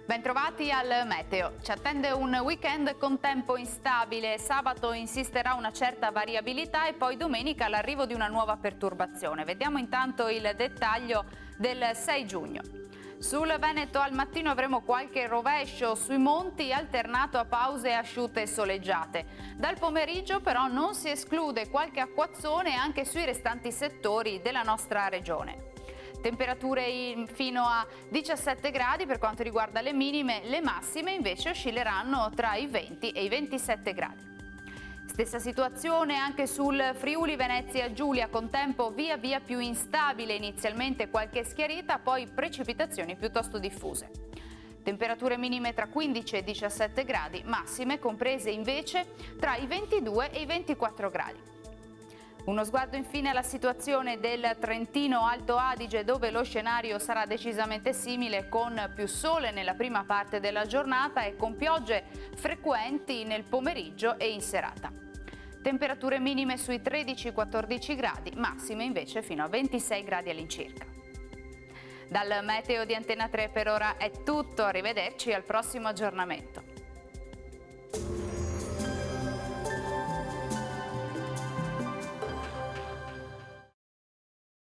Bentrovati al meteo. Ci attende un weekend con tempo instabile. Sabato insisterà una certa variabilità e poi domenica l'arrivo di una nuova perturbazione. Vediamo intanto il dettaglio del 6 giugno. Sul Veneto al mattino avremo qualche rovescio sui monti alternato a pause asciutte e soleggiate. Dal pomeriggio però non si esclude qualche acquazzone anche sui restanti settori della nostra regione. Temperature fino a 17 gradi per quanto riguarda le minime, le massime invece oscilleranno tra i 20 e i 27 gradi. Stessa situazione anche sul Friuli Venezia Giulia, con tempo via via più instabile, inizialmente qualche schiarita, poi precipitazioni piuttosto diffuse. Temperature minime tra 15 e 17 gradi, massime comprese invece tra i 22 e i 24 gradi. Uno sguardo infine alla situazione del Trentino Alto Adige, dove lo scenario sarà decisamente simile, con più sole nella prima parte della giornata e con piogge frequenti nel pomeriggio e in serata. Temperature minime sui 13-14 gradi, massime invece fino a 26 gradi all'incirca. Dal meteo di Antena 3 per ora è tutto, arrivederci al prossimo aggiornamento.